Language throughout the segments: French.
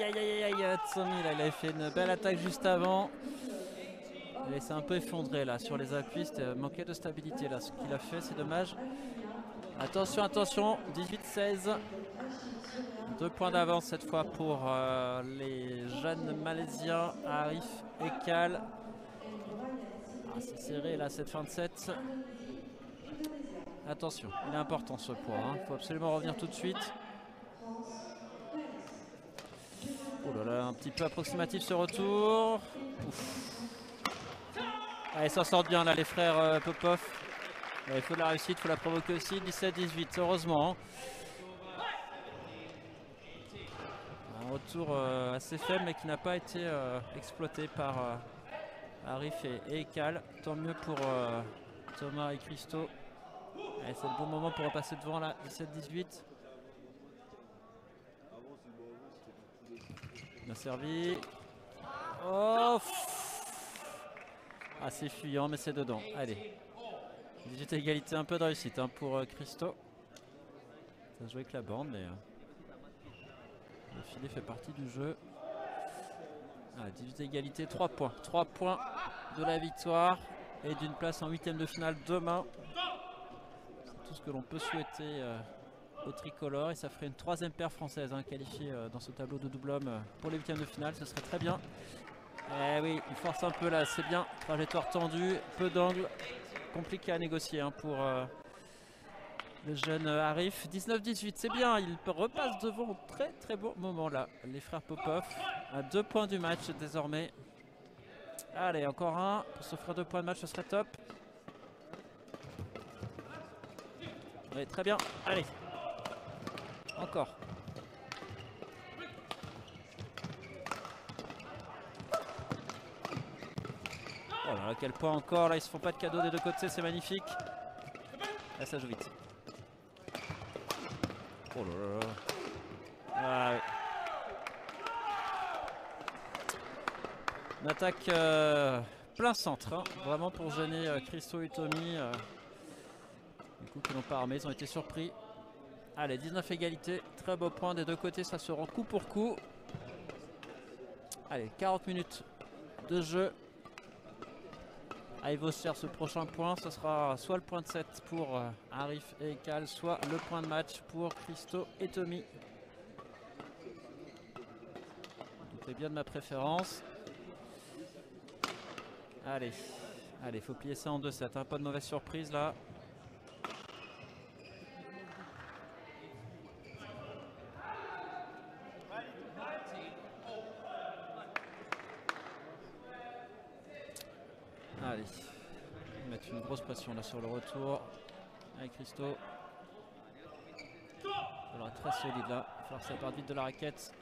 aïe aïe aïe aïe, Tsomi là, il avait fait une belle attaque juste avant. Il s'est un peu effondré là sur les appuis, c'était manqué de stabilité là ce qu'il a fait, c'est dommage. Attention, attention, 18-16. 2 points d'avance cette fois pour les jeunes malaisiens, Arif et Kal. Ah, c'est serré là cette fin de set. Attention, il est important ce point, il faut absolument revenir tout de suite. Oh là là, un petit peu approximatif ce retour. Ouf. Allez, s'en sortent bien là les frères Popov. Il faut de la réussite, il faut la provoquer aussi. 17-18, heureusement. Un retour assez faible mais qui n'a pas été exploité par Arif et Ekal. Tant mieux pour Thomas et Christo. C'est le bon moment pour repasser devant là. 17-18. Bien servi. Oh, assez fuyant mais c'est dedans. Allez. 18 égalité, un peu de réussite pour Christo. Ça se joue avec la bande mais le filet fait partie du jeu. 18 égalité, 3 points. 3 points de la victoire et d'une place en 8e de finale demain. C'est tout ce que l'on peut souhaiter au tricolore. Et ça ferait une 3e paire française qualifiée dans ce tableau de double homme pour les 8e de finale. Ce serait très bien. Eh oui, il force un peu là, c'est bien. Trajectoire tendue, peu d'angle. Compliqué à négocier pour le jeune Arif. 19-18, c'est bien. Il repasse devant au très très beau moment là. Les frères Popov à 2 points du match désormais. Allez, encore un. Pour s'offrir 2 points de match, ce serait top. Oui, très bien. Allez. Encore. Oh là là, quel point encore. Là, ils se font pas de cadeaux des deux côtés, c'est magnifique. Là, ça joue vite. Oh là là. Ah, oui. Une attaque plein centre, vraiment pour gêner Christo et Tommy. Du coup, qui n'ont pas armé, ils ont été surpris. Allez, 19 égalités, très beau point des deux côtés, ça se rend coup pour coup. Allez, 40 minutes de jeu. Il va se faire ce prochain point, ce sera soit le point de 7 pour Arif et Ekal, soit le point de match pour Christo et Tommy. Doutez bien de ma préférence. Allez, allez, faut plier ça en 2-7, pas de mauvaise surprise là. Allez, on va mettre une grosse pression là sur le retour avec Christo. Il va être très solide là, il va falloir que ça parte vite de la raquette.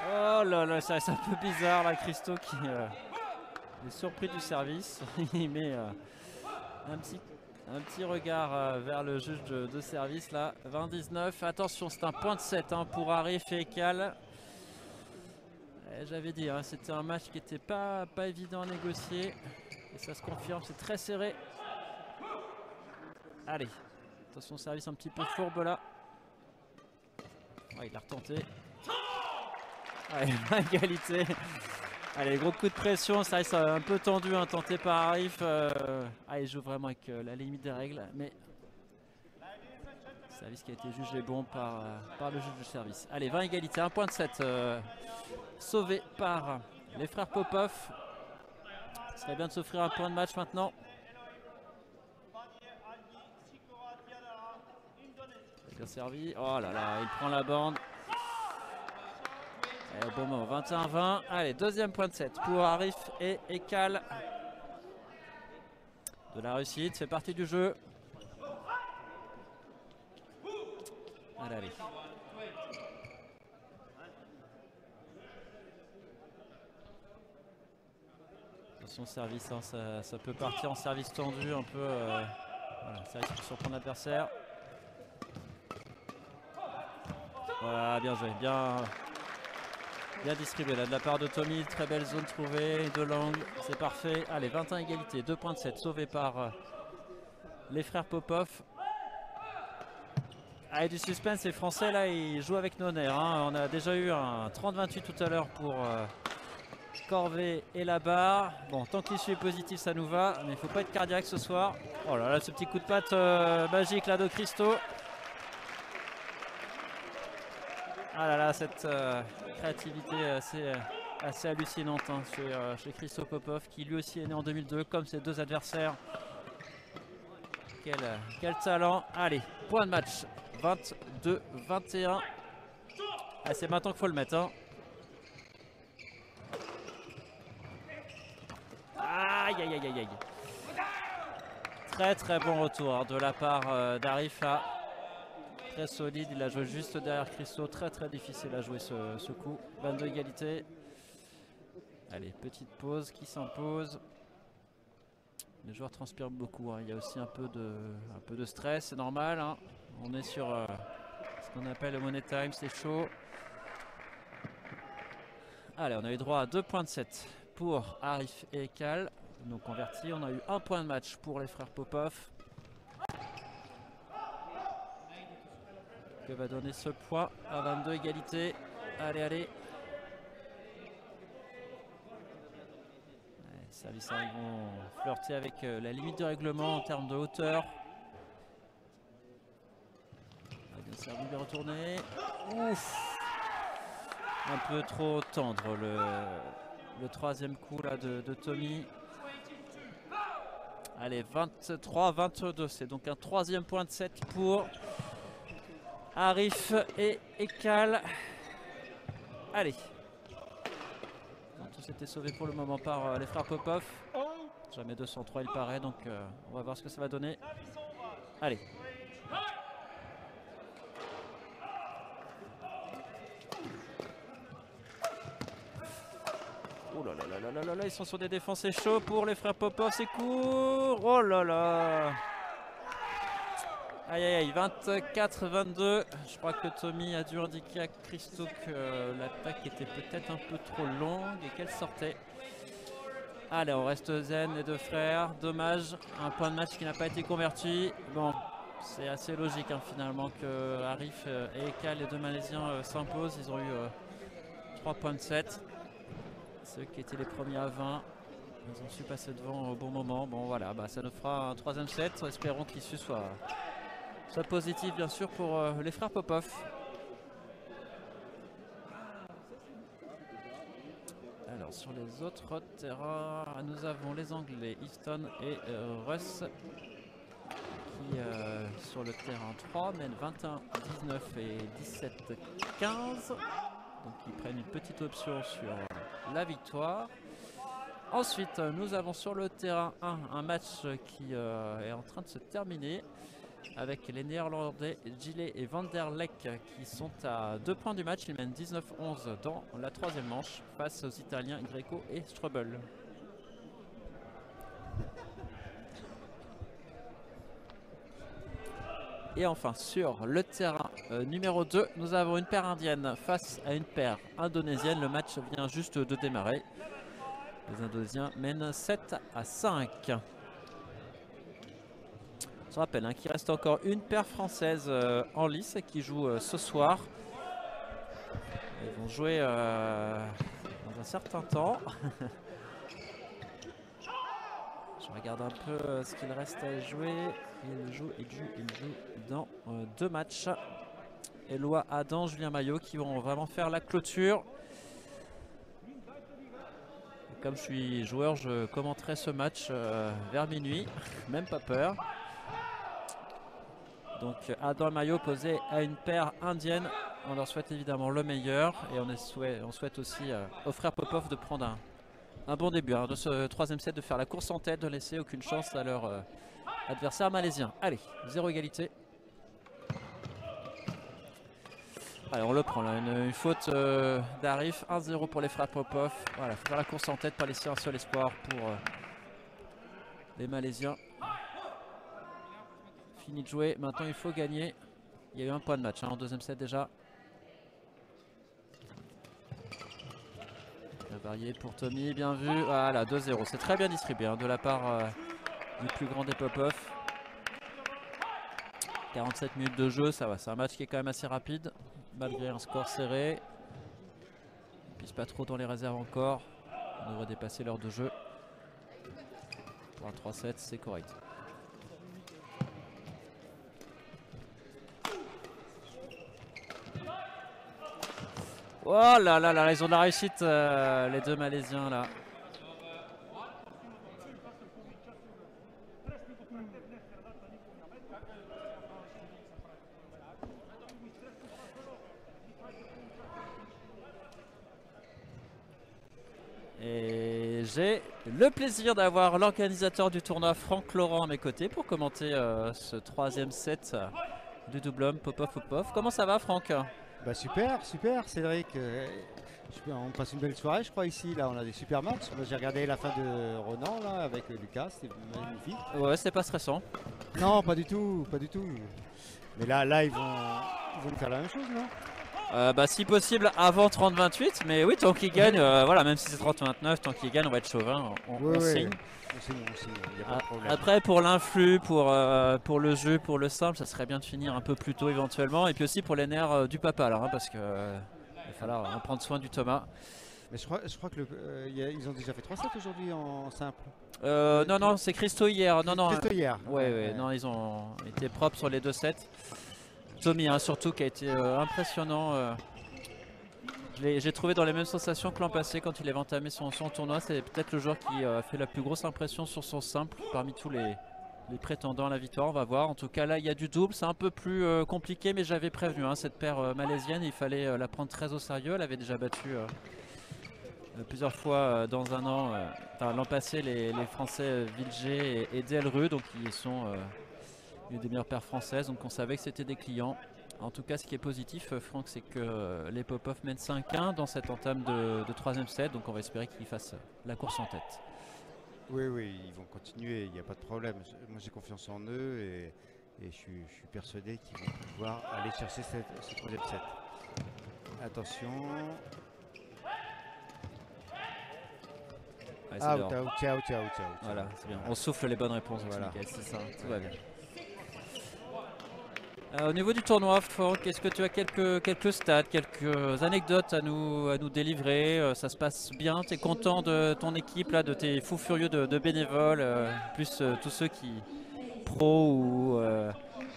Oh là là, c'est un peu bizarre là, Christo qui est surpris du service. Il met un petit regard vers le juge de service là. 20-19, attention, c'est un point de 7 pour Arif et Ekal. J'avais dit, c'était un match qui n'était pas évident à négocier. Et ça se confirme, c'est très serré. Allez, attention, service un petit peu fourbe là. Ouais, il a retenté. Allez, égalité. Allez, gros coup de pression, ça reste un peu tendu, tenté par Arif. Il joue vraiment avec la limite des règles, mais service qui a été jugé bon par le juge du service. Allez, 20 égalités, 1 point de 7 sauvé par les frères Popov. Ce serait bien de s'offrir un point de match maintenant. Bien servi. Oh là là, il prend la bande. Bon moment, 21-20. Allez, deuxième point de 7 pour Arif et Ekal. De la réussite, fait partie du jeu. Allez, allez. Attention service, ça peut partir en service tendu un peu. Voilà, service pour surprendre l'adversaire. Voilà, bien joué, bien distribué là de la part de Tommy. Très belle zone trouvée, de l'angle, c'est parfait. Allez, 21 égalité, 2 points de 7 sauvés par les frères Popov. Ah, et du suspense, les Français là ils jouent avec nos nerfs. Hein. On a déjà eu un 30-28 tout à l'heure pour Corvée et la barre. Bon, tant que l'issue est positive, ça nous va, mais il faut pas être cardiaque ce soir. Oh là là, ce petit coup de patte magique là de Christo. Ah là là, cette créativité assez hallucinante hein, chez Christo Popov, qui lui aussi est né en 2002, comme ses deux adversaires. Quel talent. Allez, point de match. 22-21. Ah, c'est maintenant qu'il faut le mettre. Hein. Aïe, aïe, aïe, aïe, aïe. Très très bon retour hein, de la part d'Arif là. Très solide, il a joué juste derrière Christo. Très très difficile à jouer ce coup. 22 égalité. Allez, petite pause qui s'impose. Les joueurs transpirent beaucoup. Hein. Il y a aussi un peu de stress, c'est normal. Hein. On est sur ce qu'on appelle le money time, c'est chaud. Allez, on a eu droit à 2 points de set pour Arif et Ekal. Donc convertis, on a eu 1 point de match pour les frères Popov. Que va donner ce point à 22 égalité. Allez, allez. Les services ils vont flirter avec la limite de règlement en termes de hauteur. Bien servi, bien retourné. Ouf. Un peu trop tendre le troisième coup là de Tommy. Allez, 23-22. C'est donc un 3e point de set pour Arif et Ekal. Allez. Tout s'était sauvé pour le moment par les frères Popov. Jamais 203 il paraît, donc on va voir ce que ça va donner. Allez. Oh là là là là là là, ils sont sur des défensés chauds pour les frères Popov, c'est court. Oh là là. Aïe aïe aïe, 24-22. Je crois que Tommy a dû indiquer à Christo que l'attaque était peut-être un peu trop longue et qu'elle sortait. Allez, on reste zen les deux frères. Dommage, un point de match qui n'a pas été converti. Bon, c'est assez logique hein, finalement que Arif et Ekal, les deux Malaisiens, s'imposent. Ils ont eu 3 points de set. Ceux qui étaient les premiers à 20. Ils ont su passer devant au bon moment. Bon voilà, bah, ça nous fera un 3e set. Espérons qu'il soit positif bien sûr pour les frères Popov. Alors sur les autres terrains, nous avons les Anglais Easton et Russ qui sur le terrain 3 mènent 21-19 et 17-15. Donc ils prennent une petite option sur la victoire. Ensuite nous avons sur le terrain 1 un match qui est en train de se terminer, avec les Néerlandais Gillet et Van der Leck qui sont à 2 points du match. Ils mènent 19-11 dans la 3e manche face aux Italiens Greco et Strubel. Et enfin sur le terrain numéro 2, nous avons une paire indienne face à une paire indonésienne. Le match vient juste de démarrer. Les Indonésiens mènent 7-5. Je rappelle hein, qu'il reste encore une paire française en lice qui joue ce soir. Ils vont jouer dans un certain temps. Je regarde un peu ce qu'il reste à jouer. Il joue dans 2 matchs. Eloi Adam, Julien Maillot qui vont vraiment faire la clôture. Comme je suis joueur, je commenterai ce match vers minuit. Même pas peur. Donc Adam et Maillot posé à une paire indienne. On leur souhaite évidemment le meilleur. Et on souhaite aussi aux frères Popov de prendre un bon début hein, de ce 3e set, de faire la course en tête, de laisser aucune chance à leur adversaire malaisien. Allez, 0 égalité. Allez, on le prend là, une faute d'Arif. 1-0 pour les frères Popov. Voilà, il faut faire la course en tête, pas laisser un seul espoir pour les Malaisiens. Fini de jouer, maintenant il faut gagner. Il y a eu un point de match hein, en 2e set déjà. Varié pour Tommy, bien vu. Voilà, 2-0. C'est très bien distribué hein, de la part du plus grand des Popov. 47 minutes de jeu, ça va. C'est un match qui est quand même assez rapide, malgré un score serré. Ils pissent pas trop dans les réserves encore. On devrait dépasser l'heure de jeu. Pour un 3-7, c'est correct. Oh là là là, ils ont de la réussite, les deux Malaisiens là. Et j'ai le plaisir d'avoir l'organisateur du tournoi, Franck Laurent, à mes côtés pour commenter ce troisième set du double homme Popov-Popov. Comment ça va, Franck? Bah super, super Cédric. On passe une belle soirée, je crois, ici. Là, on a des super matchs. Moi, j'ai regardé la fin de Ronan là, avec Lucas, c'était magnifique. Ouais, c'est pas stressant. Non, pas du tout, pas du tout. Mais là ils vont nous faire la même chose, non? Bah, si possible avant 30-28, mais oui, tant qu'il gagne, voilà, même si c'est 30-29, tant qu'il gagne, on va être chauvin, on signe. On signe, il n'y a pas de problème. Après, pour l'influx, pour le jeu, pour le simple, ça serait bien de finir un peu plus tôt éventuellement, et puis aussi pour les nerfs du papa, là, hein, parce que il va falloir en prendre soin du Thomas. Mais je crois que ils ont déjà fait 3 sets aujourd'hui en simple. Non, c'est Christo hier. Non, Christo hier. Ouais, non, ils ont été propres sur les 2 sets. Tommy, hein, surtout, qui a été impressionnant. J'ai trouvé dans les mêmes sensations que l'an passé quand il avait entamé son tournoi. C'est peut-être le joueur qui a fait la plus grosse impression sur son simple parmi tous les prétendants à la victoire. On va voir. En tout cas, là, il y a du double. C'est un peu plus compliqué, mais j'avais prévenu hein, cette paire malaisienne. Il fallait la prendre très au sérieux. Elle avait déjà battu plusieurs fois dans un an. L'an passé, les Français Vilger et Delru, donc ils sont une des meilleures paires françaises. Donc on savait que c'était des clients. En tout cas, ce qui est positif, Franck, c'est que les Popov mènent 5-1 dans cette entame de troisième set. Donc on va espérer qu'ils fassent la course en tête. Oui, ils vont continuer, il n'y a pas de problème. Moi j'ai confiance en eux et je suis persuadé qu'ils vont pouvoir aller chercher ce troisième set. Attention. Ouais, out. Voilà, c'est bien. On souffle les bonnes réponses. Voilà, c'est ça, tout va bien. Au niveau du tournoi, Franck, est-ce que tu as quelques stats, quelques anecdotes à nous délivrer? Ça se passe bien? Tu es content de ton équipe, là, de tes fous furieux de bénévoles, plus tous ceux qui, pros ou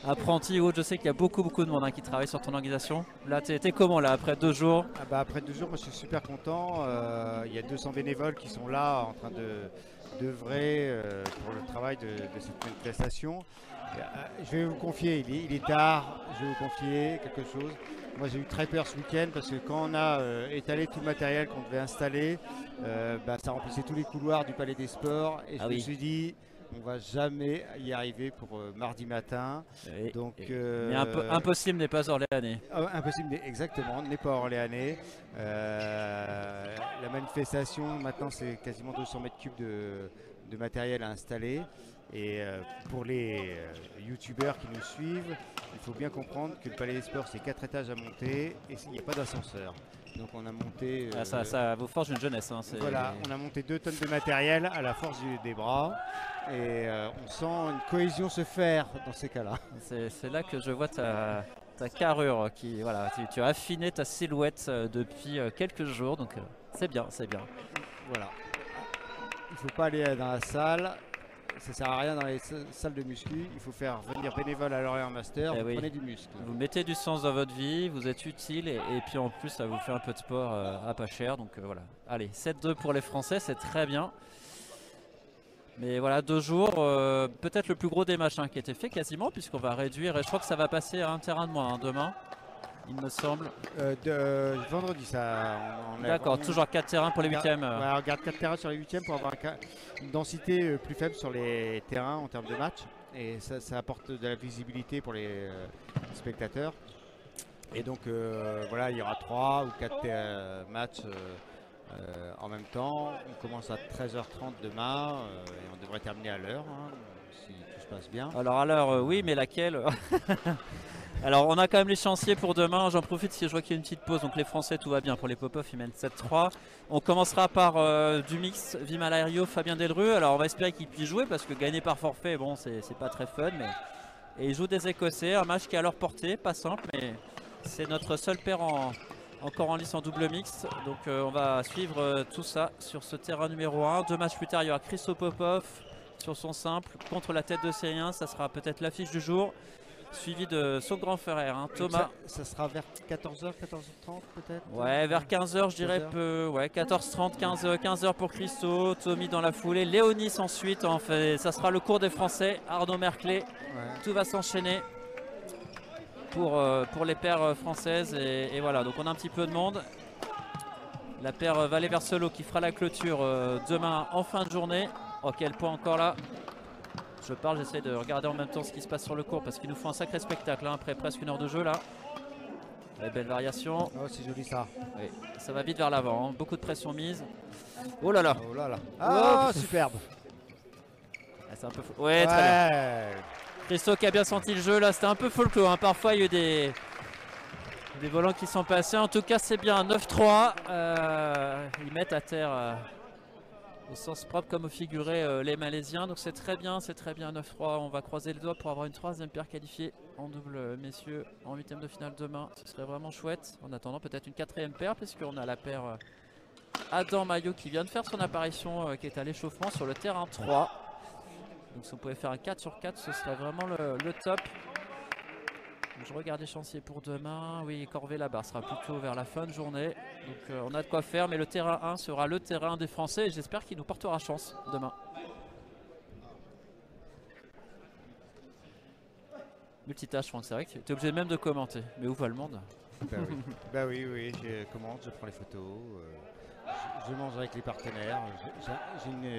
apprentis ou autres? Je sais qu'il y a beaucoup de monde hein, qui travaille sur ton organisation. Là, t'es comment là, après 2 jours? Après 2 jours, moi je suis super content. Il y a 200 bénévoles qui sont là en train d'œuvrer pour le travail de cette manifestation. Je vais vous confier, il est tard, je vais vous confier quelque chose. Moi j'ai eu très peur ce week-end parce que quand on a étalé tout le matériel qu'on devait installer, ça remplissait tous les couloirs du Palais des Sports et je me suis dit on va jamais y arriver pour mardi matin. Mais impossible n'est pas orléanais. Impossible, exactement, n'est pas orléanais. La manifestation maintenant c'est quasiment 200 mètres cubes de matériel à installer. Et pour les youtubeurs qui nous suivent, il faut bien comprendre que le Palais des Sports c'est 4 étages à monter et il n'y a pas d'ascenseur. Donc on a monté... ça vous forge une jeunesse. Hein, voilà, on a monté 2 tonnes de matériel à la force des bras et on sent une cohésion se faire dans ces cas-là. C'est là que je vois ta carrure, voilà, tu as affiné ta silhouette depuis quelques jours, donc c'est bien. Voilà, il ne faut pas aller dans la salle. Ça sert à rien dans les salles de muscu, il faut faire venir bénévole à Lorient Master, vous prenez du muscle. Vous mettez du sens dans votre vie, vous êtes utile et puis en plus ça vous fait un peu de sport à pas cher. Donc voilà, allez, 7-2 pour les Français, c'est très bien. Mais voilà, 2 jours, peut-être le plus gros des matchs qui a été fait quasiment, puisqu'on va réduire, et je crois que ça va passer à un terrain de moins demain, il me semble. Vendredi, ça. D'accord, toujours 4 terrains pour les 8e. On regarde 4 terrains sur les 8e pour avoir une densité plus faible sur les terrains en termes de match. Et ça apporte de la visibilité pour les spectateurs. Et donc voilà, il y aura 3 ou 4 matchs en même temps. On commence à 13h30 demain et on devrait terminer à l'heure, si tout se passe bien. Alors à l'heure, oui, mais laquelle? Alors on a quand même l'échéancier pour demain, j'en profite si je vois qu'il y a une petite pause, donc les Français tout va bien, pour les Popov ils mènent 7-3. On commencera par du mix Vimalario, Fabien Delru, alors on va espérer qu'il puisse jouer parce que gagner par forfait, bon c'est pas très fun, mais Et ils jouent des Écossais, un match qui est à leur portée, pas simple, mais c'est notre seul pair encore en lice en double mixte. Donc on va suivre tout ça sur ce terrain numéro 1. 2 matchs plus tard, il y aura Christo Popov sur son simple contre la tête de série 1. Ça sera peut-être l'affiche du jour. Suivi de son grand frère, hein, Thomas. Ça sera vers 14h, 14h30 peut-être. Ouais, vers 15h, je dirais peu. Ouais, 14h30, 15h pour Christo. Tommy dans la foulée. Léonis ensuite. En fait, ça sera le cours des Français. Arnaud Merclé. Ouais. Tout va s'enchaîner pour les paires françaises. Et voilà, donc on a un petit peu de monde. La paire Vallée-Verselo qui fera la clôture demain en fin de journée. Oh, quel point encore là. Je parle, j'essaie de regarder en même temps ce qui se passe sur le court parce qu'il nous faut un sacré spectacle hein, après presque 1 heure de jeu là. Les belles variations. Oh, c'est joli ça. Oui, ça va vite vers l'avant, hein. Beaucoup de pression mise. Oh là là. Oh là là. Ah, oh, superbe. Ah, c'est un peu fou. Ouais, très bien. Christo qui a bien senti le jeu là, c'était un peu folklore. Hein. Parfois il y a eu des volants qui sont passés. En tout cas, c'est bien 9-3. Ils mettent à terre. Au sens propre comme au figuré les Malaisiens. Donc c'est très bien 9-3. On va croiser les doigts pour avoir une 3e paire qualifiée en double messieurs en 8e de finale demain. Ce serait vraiment chouette. En attendant peut-être une 4e paire puisqu'on a la paire Adam Maillot qui vient de faire son apparition qui est à l'échauffement sur le terrain 3. Donc si on pouvait faire un 4 sur 4 ce serait vraiment le top. Je regarde les chantiers pour demain. Oui, Corvée-la-Barre sera plutôt vers la fin de journée. Donc on a de quoi faire, mais le terrain 1 sera le terrain des Français et j'espère qu'il nous portera chance demain. Multitâche, Franck, c'est vrai que tu es obligé même de commenter. Mais où va le monde? Bah oui, je commente, je prends les photos. Je mange avec les partenaires.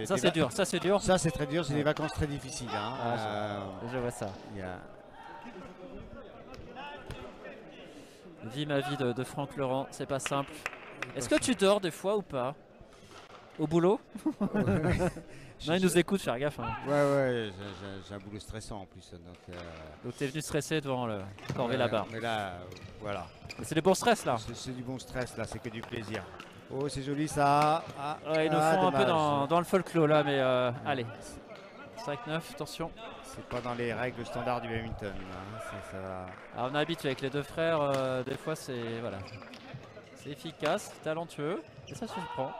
Ça c'est dur, ça c'est dur. Ça c'est très dur, c'est des vacances très difficiles. Hein. Je vois ça. Vie ma vie de Franck Laurent, c'est pas simple. Est-ce que tu dors des fois ou pas? Au boulot? Non, il nous écoute, faire gaffe. Hein. Ouais, j'ai un boulot stressant en plus. Donc t'es venu stressé devant le Corvée-la-Barre. Mais là, voilà. C'est du bon stress là. C'est du bon stress là, c'est que du plaisir. Oh, c'est joli ça. Ouais, ils nous font un peu dans le folklore là, mais allez. 5-9, attention. C'est pas dans les règles standards du badminton. Hein. Ça va. Alors on est habitué avec les deux frères, des fois c'est voilà, c'est efficace, talentueux, et ça se prend.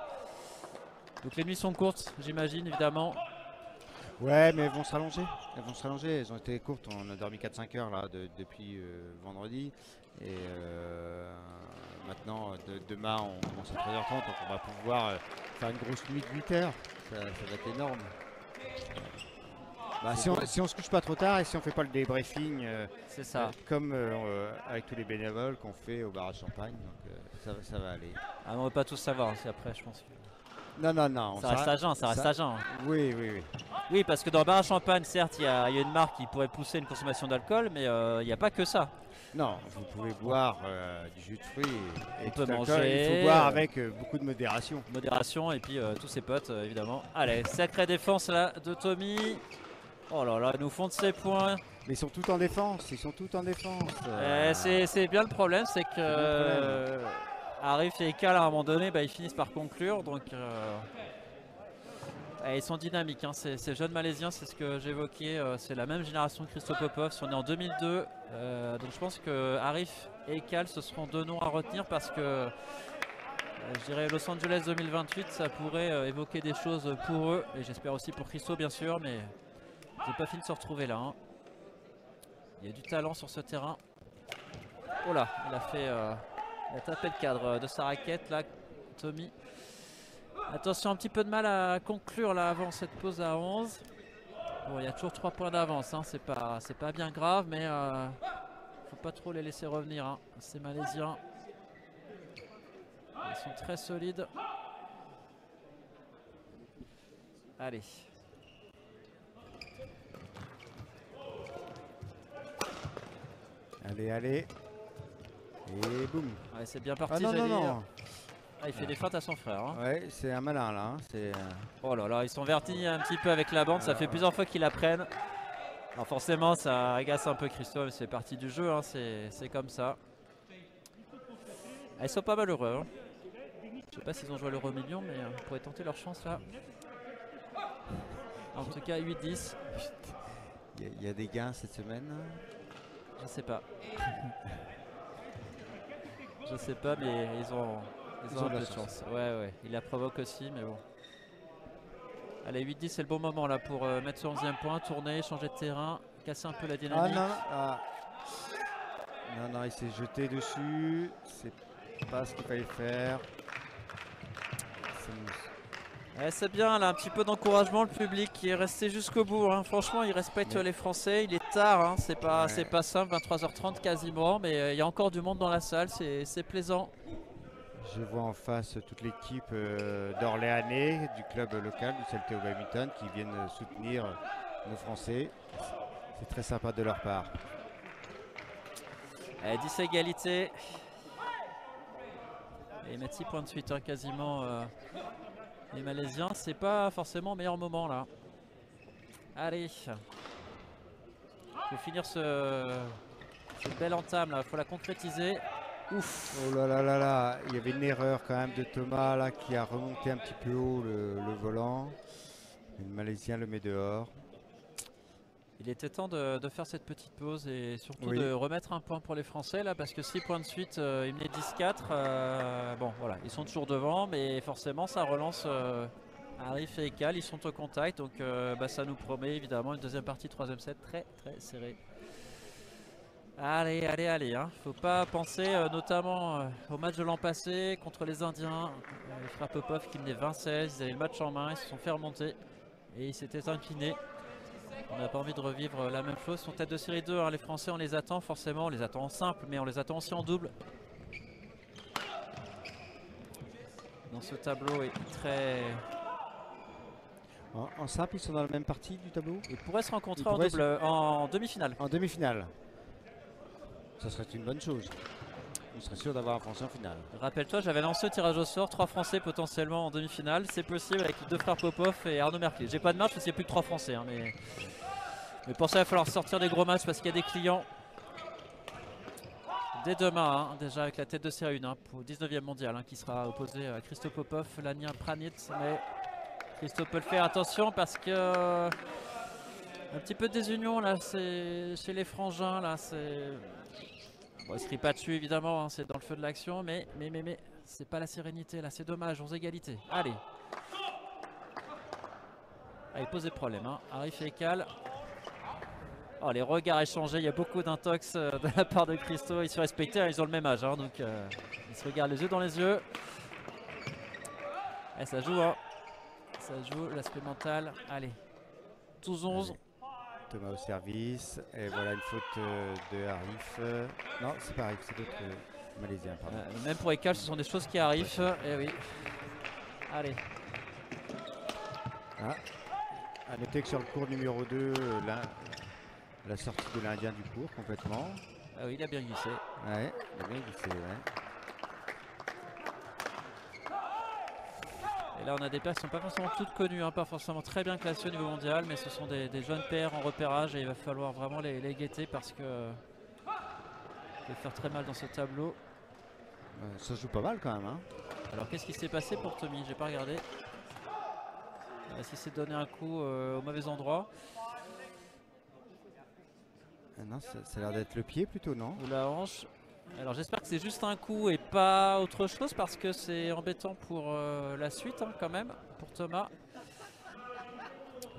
Donc les nuits sont courtes, j'imagine évidemment. Ouais, mais elles vont se rallonger. Elles ont été courtes. On a dormi 4-5 heures là depuis vendredi. Et maintenant, demain, on commence à 13h30. Donc on va pouvoir faire une grosse nuit de 8 heures. Ça va être énorme. Bah, si on se couche pas trop tard et si on fait pas le débriefing, c'est ça. Comme avec tous les bénévoles qu'on fait au bar à Champagne, donc ça va aller. Ah, on ne va pas tout savoir, c'est après je pense. Non. Ça reste à jeun, Oui. Oui, parce que dans le bar à Champagne, certes, il y a une marque qui pourrait pousser une consommation d'alcool, mais il n'y a pas que ça. Non, vous pouvez boire du jus de fruits et on peut manger. Il faut boire avec beaucoup de modération. Modération et puis tous ses potes, évidemment. Allez, sacrée défense là de Tommy. Oh là là, ils nous font de ces points. Mais ils sont tous en défense, C'est bien le problème, c'est que Arif et Ekal à un moment donné, ils finissent par conclure. Donc ils sont dynamiques, hein. Ces jeunes Malaisiens, c'est ce que j'évoquais, c'est la même génération que Christo Popov, on est en 2002. Donc je pense que Arif et Ekal, ce seront 2 noms à retenir parce que je dirais Los Angeles 2028, ça pourrait évoquer des choses pour eux. Et j'espère aussi pour Christo bien sûr, mais j'ai pas fini de se retrouver là. Hein. Il y a du talent sur ce terrain. Oh là, il a tapé le cadre de sa raquette là, Tommy. Attention, un petit peu de mal à conclure là avant cette pause à 11. Bon, il y a toujours 3 points d'avance, hein. C'est pas bien grave, mais faut pas trop les laisser revenir, hein. Ces Malaisiens, ils sont très solides. Allez. Allez. Et boum. Ouais, c'est bien parti, non. Ah, il fait des feintes à son frère. Hein. Ouais, c'est un malin là. Hein. Oh là là, ils sont vertis un petit peu avec la bande. Ça fait plusieurs fois qu'ils la prennent. Alors forcément, ça agace un peu Christophe. C'est parti du jeu. Hein. C'est comme ça. Ah, ils sont pas malheureux. Hein. Je sais pas s'ils ont joué l'euro million, mais ils pourraient tenter leur chance là. En tout cas, 8-10. Il y a des gains cette semaine? Je sais pas. Je sais pas, mais ils ont un de la peu de chance. Ouais, il la provoque aussi, mais bon. Allez, 8-10, c'est le bon moment là pour mettre ce 11e point, tourner, changer de terrain, casser un peu la dynamique. Non, il s'est jeté dessus. C'est pas ce qu'il fallait faire. C'est bien, là, un petit peu d'encouragement, le public qui est resté jusqu'au bout. Hein. Franchement, il respecte les Français. Il est tard, hein. C'est pas simple, 23h30 quasiment, mais il y a encore du monde dans la salle, c'est plaisant. Je vois en face toute l'équipe d'Orléanais, du club local du Celtic Badminton, qui viennent soutenir nos Français. C'est très sympa de leur part. 10 égalité. Et ils mettent 6 points de suite, hein, quasiment. Les Malaisiens, c'est pas forcément le meilleur moment là. Allez. Faut finir cette belle entame là, faut la concrétiser. Ouf. Oh là, il y avait une erreur quand même de Thomas là qui a remonté un petit peu haut le volant. Le Malaisien le met dehors. Il était temps de faire cette petite pause et surtout de remettre un point pour les Français là, parce que 6 points de suite, ils menaient 10-4. Bon voilà, ils sont toujours devant, mais forcément ça relance Arif et Ekal, ils sont au contact, donc ça nous promet évidemment une deuxième partie, troisième set très serré. Allez, hein. Faut pas penser notamment au match de l'an passé contre les Indiens. Les frères Popov qui menaient 20-16, ils avaient le match en main, ils se sont fait remonter et ils s'étaient inclinés. On n'a pas envie de revivre la même chose. Ils sont tête de série 2, hein. Les Français on les attend forcément, on les attend en simple, mais on les attend aussi en double. Dans ce tableau est très... En simple, ils sont dans la même partie du tableau? Ils pourraient se rencontrer en demi-finale. En demi-finale. Ça serait une bonne chose. On serait sûr d'avoir un Français en finale. Rappelle-toi, j'avais lancé le tirage au sort, 3 Français potentiellement en demi-finale. C'est possible avec les 2 frères Popov et Arnaud Merclé. J'ai pas de match parce qu'il n'y a plus que 3 Français. Hein, mais pour ça, il va falloir sortir des gros matchs parce qu'il y a des clients. Dès demain, hein, déjà avec la tête de série 1 hein, pour le 19e mondial hein, qui sera opposé à Christo Popov, Lanien Pranit. Mais Christo peut le faire, attention parce que un petit peu de désunion là, c'est chez les frangins là, c'est... Bon, il se rit pas dessus évidemment, hein, c'est dans le feu de l'action, mais c'est pas la sérénité là, c'est dommage, 11 égalités. Allez. Il pose des problèmes, hein. Arif et Ekal. Oh, les regards échangés, il y a beaucoup d'intox de la part de Christo. Ils se respectent, ils ont le même âge, hein, donc ils se regardent les yeux dans les yeux. Et ça joue, hein. Ça joue, l'aspect mental. Allez, 12-11. Thomas au service, et voilà une faute de Arif. Non, c'est pas Arif, c'est d'autres Malaisiens. Même pour Ekal, ce sont des choses qui arrivent. Et oui. Allez. À noter que sur le cours numéro 2, la sortie de l'Indien du cours complètement. Ah oui, il a bien glissé. Ouais, il a bien glissé, ouais. Et là on a des paires qui ne sont pas forcément toutes connues, hein, pas forcément très bien classées au niveau mondial, mais ce sont des jeunes paires en repérage et il va falloir vraiment les guetter parce que ça peut faire très mal dans ce tableau. Ça joue pas mal quand même. Hein. Alors qu'est-ce qui s'est passé pour Tommy? J'ai pas regardé. Est-ce qu'il s'est donné un coup au mauvais endroit? Non, ça a l'air d'être le pied plutôt, non? Ou la hanche. Alors j'espère que c'est juste un coup et pas autre chose parce que c'est embêtant pour la suite hein, quand même, pour Thomas.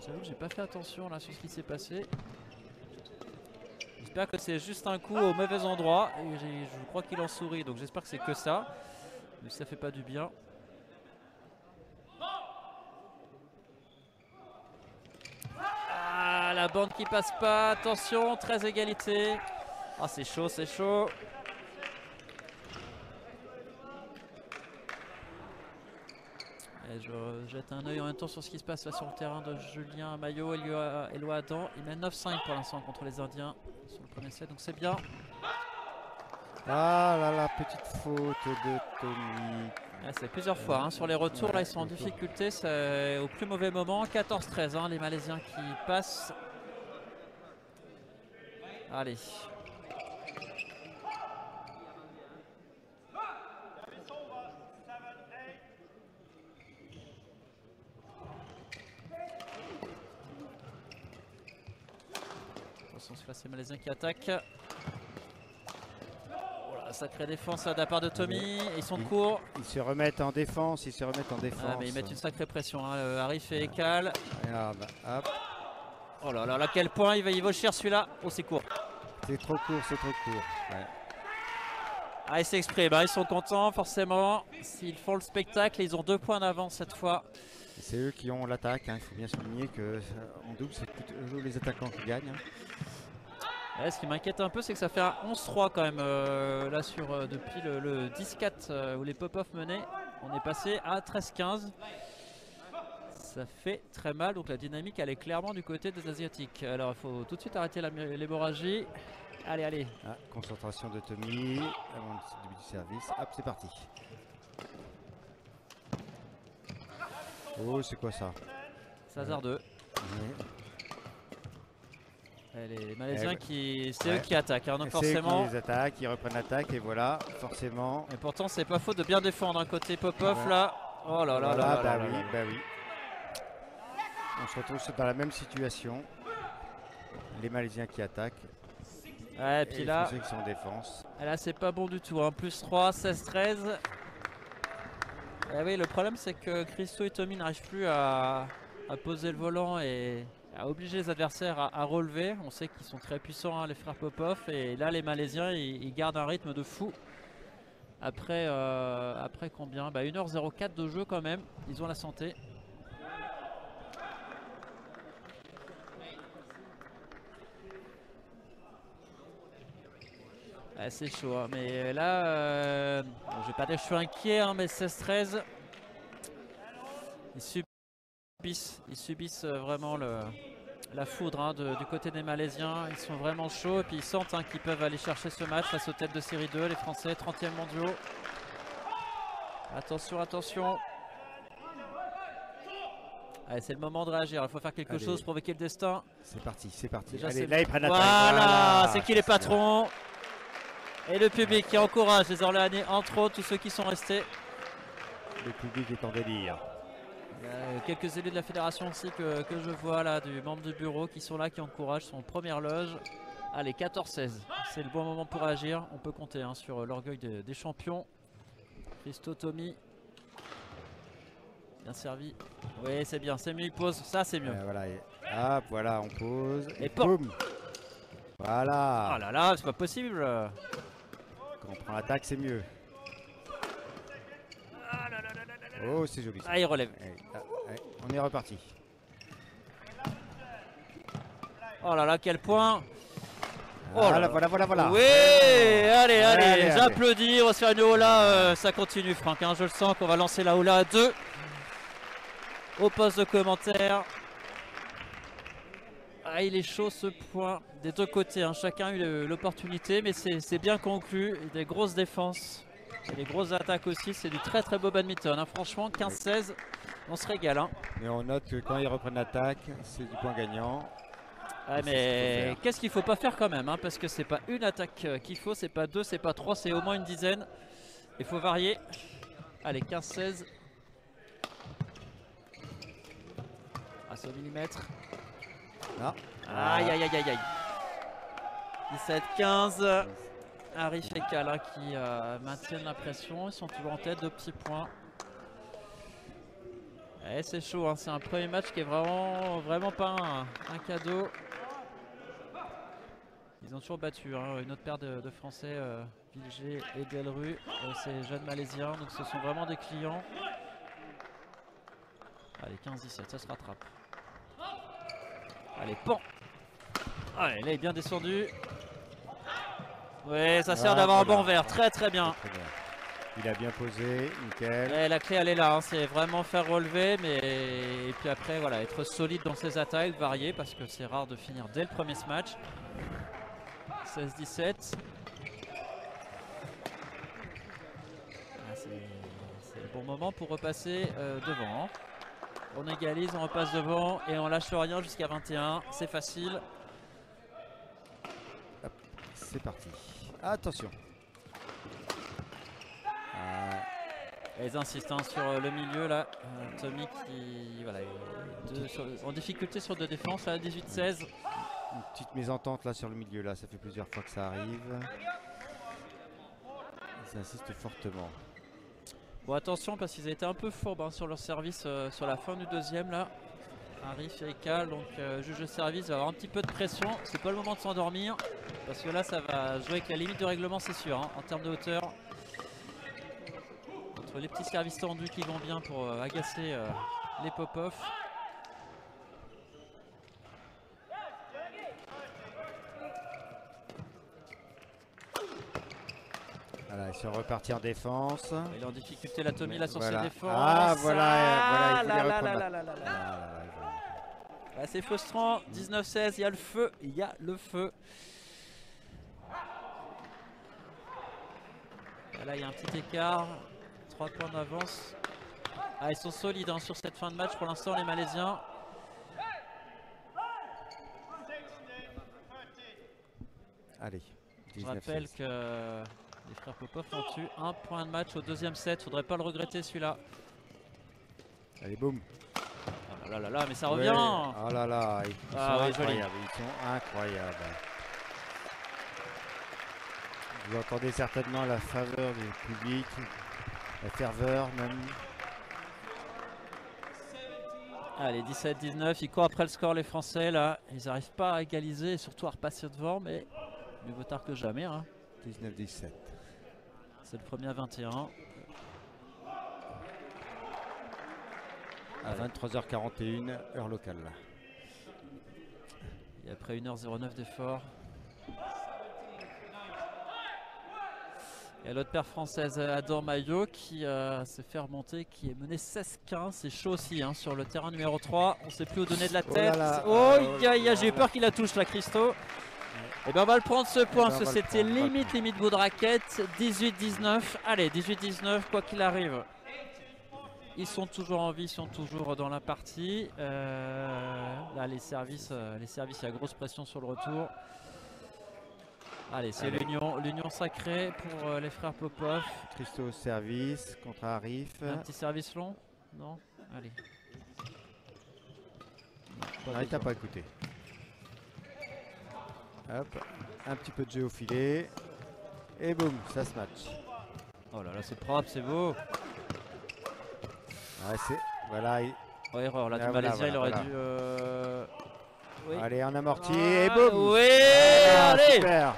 J'avoue que j'ai pas fait attention là sur ce qui s'est passé. J'espère que c'est juste un coup au mauvais endroit. Et je crois qu'il en sourit, donc j'espère que c'est que ça. Mais ça fait pas du bien. Ah, la bande qui passe pas, attention, 13 égalités. Ah, c'est chaud, c'est chaud. Et je jette un œil en même temps sur ce qui se passe là sur le terrain de Julien Maillot, Eloi Adam. Il mène 9-5 pour l'instant contre les Indiens sur le premier set, donc c'est bien. Ah là là, petite faute de Tommy. C'est plusieurs fois hein, sur les retours, là ils sont en difficulté, c'est au plus mauvais moment. 14-13 hein, les Malaisiens qui passent. Allez. Attention, c'est là, c'est Malaisien qui attaque. Voilà, sacrée défense de la part de Tommy. Ils sont courts. Ils se remettent en défense, Ah, mais ils mettent une sacrée pression. Hein. Arif et Ekal. Regarde, hop. Oh là là, à quel point il va cher celui-là. Oh, c'est court. C'est trop court, c'est trop court. Ouais. Ah, ils s'expriment, hein. Ils sont contents forcément. S'ils font le spectacle, ils ont 2 points d'avance cette fois. C'est eux qui ont l'attaque, hein. Il faut bien souligner qu'en double, c'est plutôt les attaquants qui gagnent. Hein. Ouais, ce qui m'inquiète un peu, c'est que ça fait un 11-3 quand même. Là, depuis le 10-4 où les pop-off menaient, on est passé à 13-15. Ça fait très mal, donc la dynamique elle est clairement du côté des Asiatiques. Alors il faut tout de suite arrêter l'hémorragie. Allez, allez. Ah, concentration de Tommy avant le début du service. Hop, c'est parti. Oh, c'est quoi ça? C'est hasardeux. Ouais. Les Malaisiens c'est ouais. eux qui attaquent, hein, donc C'est eux forcément. qui les attaquent, ils reprennent l'attaque et voilà, forcément. Et pourtant c'est pas faute de bien défendre un côté pop-off ouais. là. Oh là là Voilà, là bah là là oui, là. bah oui. On se retrouve dans la même situation. Les Malaisiens qui attaquent. Ouais, et puis les là, Français qui sont en défense. là c'est pas bon du tout, hein. Plus 3, 16-13. Et oui, le problème c'est que Christo et Tommy n'arrivent plus à poser le volant et à obliger les adversaires à relever. On sait qu'ils sont très puissants, hein, les frères Popov. Et là les Malaisiens ils gardent un rythme de fou. Après combien 1h04 de jeu quand même. Ils ont la santé. Ah, c'est chaud, hein. Mais là, je vais pas dire que je suis inquiet, hein, mais 16-13, ils subissent vraiment la foudre, hein, du côté des Malaisiens. Ils sont vraiment chauds et puis ils sentent, hein, qu'ils peuvent aller chercher ce match face aux têtes de série 2, les Français, 30e mondiaux. Attention, attention. Allez, c'est le moment de réagir, il faut faire quelque chose, provoquer le destin. C'est parti, c'est parti. Déjà, allez, là ils prennent l'attaque. Voilà, c'est qui les patrons? Et le public qui encourage les Orléanais, entre autres, tous ceux qui sont restés. Le public est en délire. Il y a quelques élus de la fédération aussi que je vois là, du membre du bureau qui sont là, qui encouragent, sont en première loge. Allez, 14-16, c'est le bon moment pour agir. On peut compter, hein, sur l'orgueil des champions. Christo, Tommy. Bien servi. Oui, c'est bien, c'est mieux, il pose, ça c'est mieux. Voilà, hop, voilà, on pose. Et boum. Voilà. Oh là là, c'est pas possible. Quand on prend l'attaque, c'est mieux. Oh, c'est joli. Ah, il relève. On est reparti. Oh là là, quel point. Oh là, voilà. Oui, allez, j'applaudis. On va se faire une Ola. Ça continue, Franck, hein. Je le sens qu'on va lancer la Ola à 2. Au poste de commentaire. Ah, il est chaud ce point des deux côtés, hein. Chacun a eu l'opportunité, mais c'est bien conclu. Des grosses défenses et des grosses attaques aussi. C'est du très très beau badminton, hein. Franchement, 15-16, on se régale, hein. Mais on note que quand ils reprennent l'attaque, c'est du point gagnant. Ah, mais qu'est-ce qu'il faut pas faire quand même, hein, parce que c'est pas une attaque qu'il faut, c'est pas 2, c'est pas 3, c'est au moins une dizaine. Il faut varier. Allez, 15-16. Ah, c'est au millimètre. Ah. Aïe aïe aïe aïe aïe. 17-15. Arif et Kala qui maintiennent la pression. Ils sont toujours en tête, 2 petits points. Et c'est chaud, hein. C'est un premier match qui est vraiment pas un cadeau. Ils ont toujours battu, hein, une autre paire de Français, Vilger et Delru. Ces jeunes Malaisiens, donc ce sont vraiment des clients. Allez, 15-17, ça se rattrape. Allez, pan. Allez, là il est bien descendu. Ouais, ça sert d'avoir un banc vert, très bien. Très bien. Il a bien posé, nickel. Et la clé elle est là, hein. C'est vraiment faire relever, et puis après voilà, être solide dans ses attaques, varier, parce que c'est rare de finir dès le premier match. 16-17. Ah, c'est le bon moment pour repasser devant, hein. On égalise, on repasse devant et on lâche rien jusqu'à 21. C'est facile. C'est parti. Attention. Ils insistent, hein, sur le milieu là. Tommy qui voilà, en difficulté sur 2 défenses à 18-16. Une petite mésentente là sur le milieu, là, ça fait plusieurs fois que ça arrive. Ils insistent fortement. Bon, attention parce qu'ils ont été un peu fourbes sur leur service sur la fin du deuxième là. Arif et Ekal, donc juge de service va avoir un petit peu de pression. C'est pas le moment de s'endormir parce que là ça va jouer avec la limite de règlement, c'est sûr, hein, en termes de hauteur. Entre les petits services tendus qui vont bien pour agacer les Popov. Voilà, ils sont repartis en défense. Il est en difficulté la Tommy là sur Voilà. ses défenses. Ah voilà, il là, voulait là, reprendre là, la- là, là, là. Ah, Ah, c'est frustrant, 19-16, il y a le feu, il y a le feu. Et là il y a un petit écart, 3 points d'avance. Ah, ils sont solides hein, sur cette fin de match pour l'instant les Malaisiens. Allez, Je rappelle que les frères Popov ont eu un point de match au deuxième set, faudrait pas le regretter celui-là. Allez, boum. Ah là là là, mais ça Ouais. revient. Oh là là, ils sont Ah ouais, joli. incroyables. Ils sont incroyables. Vous entendez certainement la faveur du public, la ferveur même. Allez, 17-19, ils courent après le score les Français là. Ils n'arrivent pas à égaliser et surtout à repasser devant, mais mieux vaut tard que jamais. Hein. 19-17. C'est le premier à 21. À 23h41, heure locale. Et après 1h09 d'effort. Et l'autre paire française, Adam Maillot, qui s'est fait remonter, qui est mené 16-15. C'est chaud aussi hein, sur le terrain numéro 3. On ne sait plus où donner de la Oh tête. là là. Oh, Oh là là. j'ai eu peur qu'il la touche là, Christo. Et bien on va le prendre ce point, ben, parce que on va le c'était prendre, on va le limite bout de raquette. 18-19. Allez, 18-19, quoi qu'il arrive. Ils sont toujours en vie, ils sont toujours dans la partie. Là, les services, il y a grosse pression sur le retour. Allez, c'est l'union sacrée pour les frères Popov. Christo au service contre Arif. Un petit service long? Non? Allez. Non, Ah, il t'a pas écouté. Hop, un petit peu de jeu au filet. Et boum, ça se match. Oh là là, c'est propre, c'est beau. Ouais, voilà, Oh, erreur, là, Ah, du voilà, Malaisien, il voilà, aurait dû... Oui. Allez, en amorti Ah, et boum. oui, Voilà, allez. super.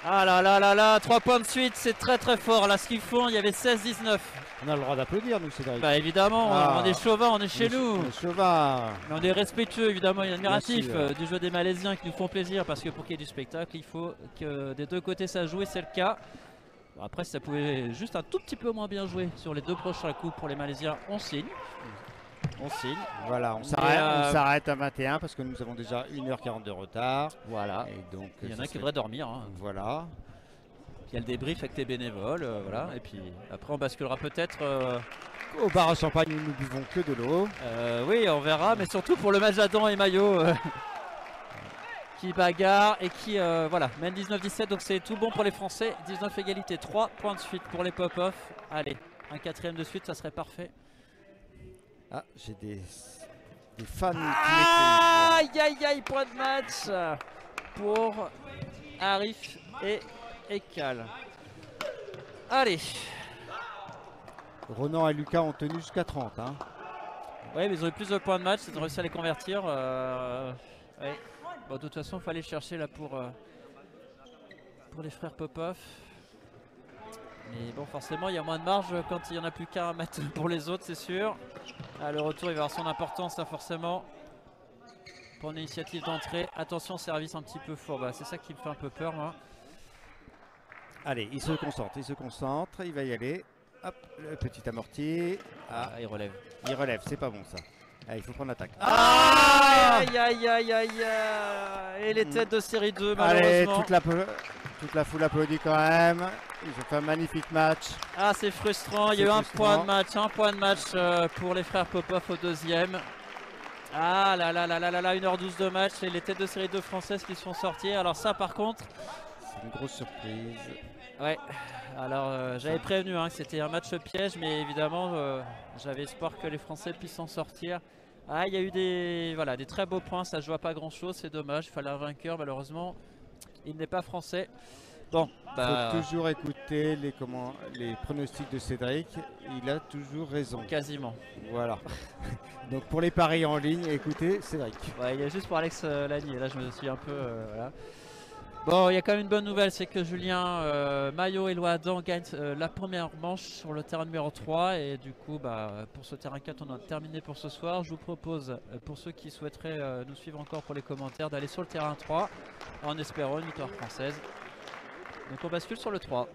Ah là là là là, 3 points de suite, c'est très très fort. Là, ce qu'ils font, il y avait 16-19. On a le droit d'applaudir, nous, Cédric. Bah évidemment, Ah. on est chauvin, on est chez nous. On est chauvin. Mais on est respectueux évidemment et admiratif Bien sûr. du jeu des Malaisiens qui nous font plaisir parce que pour qu'il y ait du spectacle, il faut que des deux côtés ça joue et c'est le cas. Bon, après, si ça pouvait juste un tout petit peu moins bien jouer sur les deux prochains coups pour les Malaisiens, on signe. On signe. Voilà, on Mais, s'arrête à 21 parce que nous avons déjà 1h40 de retard. Voilà. Et donc, Il y en ça a qui serait- devraient dormir. Hein. Voilà. Il y a le débrief avec les bénévoles. Voilà. Et puis après, on basculera peut-être. Au bar à champagne, nous ne buvons que de l'eau. Oui, on verra. Mais surtout pour le match d'Adam et Maillot. Qui bagarre et qui voilà, mène 19-17, donc c'est tout bon pour les Français. 19 égalité, 3 points de suite pour les Popov. Allez, un quatrième de suite, ça serait parfait. Ah, j'ai des fans qui Aïe aïe aïe, point de match pour Arif et Ekal. Allez. m'écrivent. Ronan et Lucas ont tenu jusqu'à 30. Hein. Ouais, mais ils ont eu plus de points de match, ils ont réussi à les convertir. Ouais. Bon, de toute façon, il fallait chercher là pour les frères Popov. Mais bon, forcément, il y a moins de marge quand il n'y en a plus qu'un à mettre pour les autres, c'est sûr. Ah, le retour, il va avoir son importance, là, forcément. Pour une initiative d'entrée. Attention, service un petit peu fort. Bah, c'est ça qui me fait un peu peur, moi. Allez, il se concentre, il va y aller. Hop, le petit amorti. Ah, Ah, il relève. il relève, c'est pas bon ça. Ah, il faut prendre l'attaque. Aïe aïe aïe aïe aïe. Et les têtes de série 2, Allez, malheureusement. toute la foule applaudit quand même. Ils ont fait un magnifique match. Ah, c'est frustrant, il y a eu un point de match pour les frères Popov au deuxième. Ah là là là là là là, 1h12 de match et les têtes de série 2 françaises qui sont sorties. Alors ça par contre, C'est une grosse surprise. ouais, alors j'avais prévenu hein, que c'était un match piège, mais évidemment j'avais espoir que les Français puissent s'en sortir Ah, il y a eu des très beaux points, ça ne joue à pas grand chose, c'est dommage. Il fallait un vainqueur, malheureusement. Il n'est pas français. Bon, Il faut toujours écouter les pronostics de Cédric. Il a toujours raison. Quasiment. Voilà. Donc pour les paris en ligne, écoutez Cédric. Ouais, il y a juste pour Alex Lani. Et là, je me suis un peu. Voilà. Bon, il y a quand même une bonne nouvelle, c'est que Julien Maillot et Loadan gagnent la première manche sur le terrain numéro 3. Et du coup, pour ce terrain 4, on a terminé pour ce soir. Je vous propose, pour ceux qui souhaiteraient nous suivre encore pour les commentaires, d'aller sur le terrain 3 en espérant une victoire française. Donc on bascule sur le 3.